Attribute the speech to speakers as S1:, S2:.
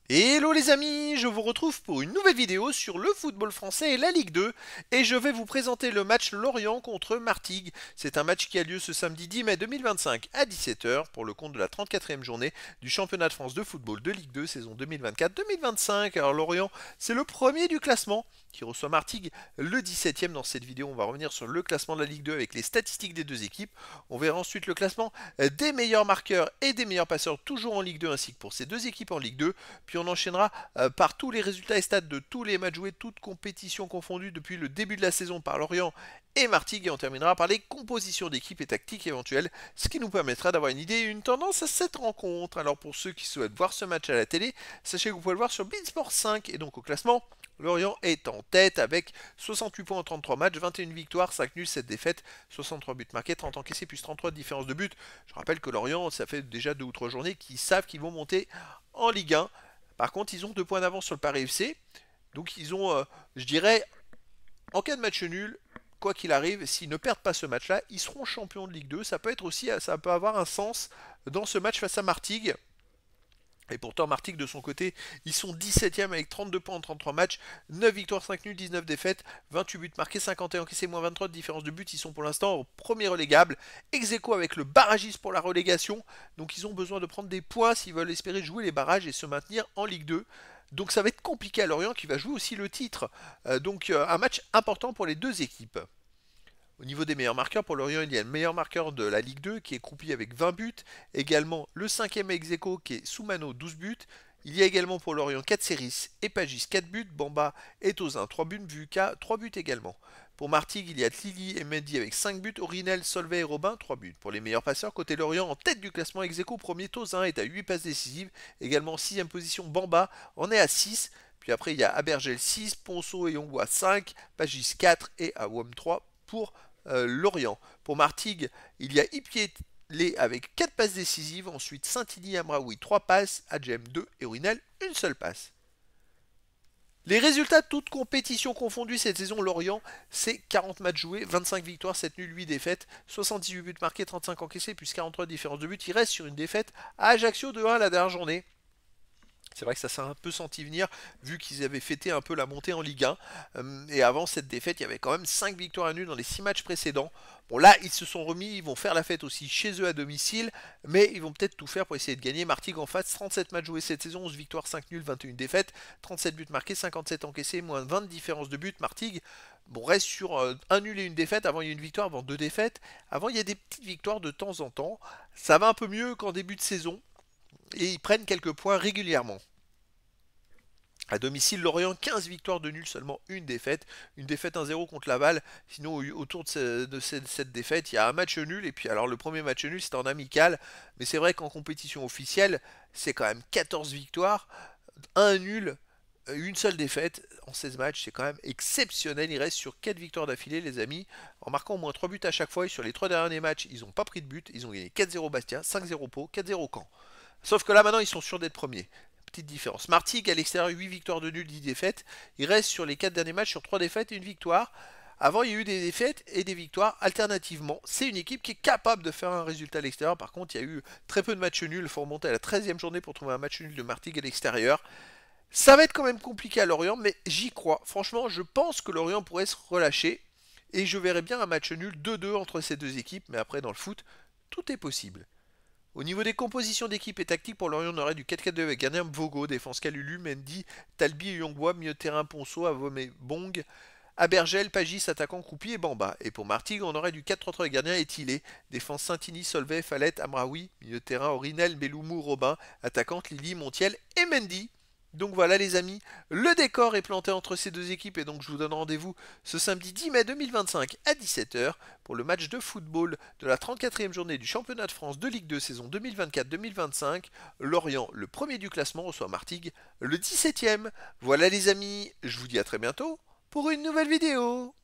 S1: Hello les amis, je vous retrouve pour une nouvelle vidéo sur le football français et la Ligue 2 et je vais vous présenter le match Lorient contre Martigues. C'est un match qui a lieu ce samedi 10 mai 2025 à 17 h pour le compte de la 34e journée du championnat de France de football de Ligue 2 saison 2024-2025. Alors Lorient, c'est le premier du classement qui reçoit Martigues le 17e. Dans cette vidéo, on va revenir sur le classement de la Ligue 2 avec les statistiques des deux équipes. On verra ensuite le classement des meilleurs marqueurs et des meilleurs passeurs toujours en Ligue 2 ainsi que pour ces deux équipes en Ligue 2. Puis on enchaînera par tous les résultats et stats de tous les matchs joués, toutes compétitions confondues depuis le début de la saison par Lorient et Martigues. Et on terminera par les compositions d'équipes et tactiques éventuelles, ce qui nous permettra d'avoir une idée et une tendance à cette rencontre. Alors pour ceux qui souhaitent voir ce match à la télé, sachez que vous pouvez le voir sur Beansport 5 et donc au classement. Lorient est en tête avec 68 points en 33 matchs, 21 victoires, 5 nuls, 7 défaites, 63 buts marqués, 30 encaissés plus 33 de différence de but. Je rappelle que Lorient, ça fait déjà 2 ou 3 journées qu'ils savent qu'ils vont monter en Ligue 1. Par contre, ils ont 2 points d'avance sur le Paris FC. Donc ils ont, je dirais, en cas de match nul, quoi qu'il arrive, s'ils ne perdent pas ce match-là, ils seront champions de Ligue 2. Ça peut être aussi, ça peut avoir un sens dans ce match face à Martigues. Et pourtant, Martigues, de son côté, ils sont 17e avec 32 points en 33 matchs, 9 victoires, 5 nuls, 19 défaites, 28 buts marqués, 51 encaissés, moins 23 de différence de but. Ils sont pour l'instant au premier relégable, ex aequo avec le barragiste pour la relégation. Donc ils ont besoin de prendre des points s'ils veulent espérer jouer les barrages et se maintenir en Ligue 2. Donc ça va être compliqué à Lorient qui va jouer aussi le titre. Donc un match important pour les deux équipes. Au niveau des meilleurs marqueurs, pour Lorient, il y a le meilleur marqueur de la Ligue 2 qui est Croupi avec 20 buts. Également le 5e ex aequo qui est Soumano, 12 buts. Il y a également pour Lorient 4 séries et Pagis 4 buts. Bamba et Tozin 3 buts. Vuka 3 buts également. Pour Martigues, il y a Tlili et Mendy avec 5 buts. Orinel, Solvay et Robin 3 buts. Pour les meilleurs passeurs, côté Lorient, en tête du classement ex aequo, premier Tozin est à 8 passes décisives. Également 6e position Bamba en est à 6. Puis après, il y a Abergel 6, Ponceau et Yongwa 5, Pagis 4 et Awam 3 pour Lorient. Pour Martigues, il y a Ipiétlé avec 4 passes décisives. Ensuite, Saint-Ini Amraoui 3 passes. Adjem 2 et Orinel une seule passe. Les résultats de toutes compétitions confondues cette saison, Lorient, c'est 40 matchs joués, 25 victoires, 7 nuls, 8 défaites, 78 buts marqués, 35 encaissés, plus 43 de différence de but. Il reste sur une défaite à Ajaccio 2-1 la dernière journée. C'est vrai que ça s'est un peu senti venir, vu qu'ils avaient fêté un peu la montée en Ligue 1. Et avant cette défaite, il y avait quand même 5 victoires à nul dans les 6 matchs précédents. Bon là, ils se sont remis, ils vont faire la fête aussi chez eux à domicile, mais ils vont peut-être tout faire pour essayer de gagner. Martigues en face, 37 matchs joués cette saison, 11 victoires, 5 nuls, 21 défaites, 37 buts marqués, 57 encaissés, moins 20 de différence de but. Martigues, bon, reste sur un nul et une défaite. Avant, il y a une victoire, avant 2 défaites. Avant, il y a des petites victoires de temps en temps. Ça va un peu mieux qu'en début de saison, et ils prennent quelques points régulièrement. À domicile, Lorient, 15 victoires de nul, seulement une défaite. Une défaite 1-0 contre Laval. Sinon, autour de cette défaite, il y a un match nul. Et puis, alors, le premier match nul, c'était en amical. Mais c'est vrai qu'en compétition officielle, c'est quand même 14 victoires, un nul, une seule défaite en 16 matchs. C'est quand même exceptionnel. Il reste sur 4 victoires d'affilée, les amis, en marquant au moins 3 buts à chaque fois. Et sur les 3 derniers matchs, ils n'ont pas pris de but. Ils ont gagné 4-0 Bastia, 5-0 Pau, 4-0 Caen. Sauf que là, maintenant, ils sont sûrs d'être premiers. Petite différence. Martigues à l'extérieur, 8 victoires de nul, 10 défaites. Il reste sur les 4 derniers matchs sur 3 défaites et une victoire. Avant, il y a eu des défaites et des victoires alternativement. C'est une équipe qui est capable de faire un résultat à l'extérieur. Par contre, il y a eu très peu de matchs nuls. Il faut remonter à la 13e journée pour trouver un match nul de Martigues à l'extérieur. Ça va être quand même compliqué à Lorient, mais j'y crois. Franchement, je pense que Lorient pourrait se relâcher. Et je verrais bien un match nul 2-2 entre ces deux équipes. Mais après, dans le foot, tout est possible. Au niveau des compositions d'équipe et tactique, pour Lorient, on aurait du 4-4-2 avec gardien Vogo, défense Kalulu, Mendy, Talbi et Yongwa, milieu de terrain Ponceau, Avomé, Bong, Abergel, Pagis, attaquant Croupi et Bamba. Et pour Martigues, on aurait du 4-3-3 avec gardien Etilé, défense Saint-Ini, Solvay, Falette, Amraoui, milieu de terrain Orinel, Beloumou, Robin, attaquante Lily, Montiel et Mendy. Donc voilà les amis, le décor est planté entre ces deux équipes et donc je vous donne rendez-vous ce samedi 10 mai 2025 à 17 h pour le match de football de la 34e journée du championnat de France de Ligue 2 saison 2024-2025. Lorient, le premier du classement, reçoit Martigues, le 17e. Voilà les amis, je vous dis à très bientôt pour une nouvelle vidéo.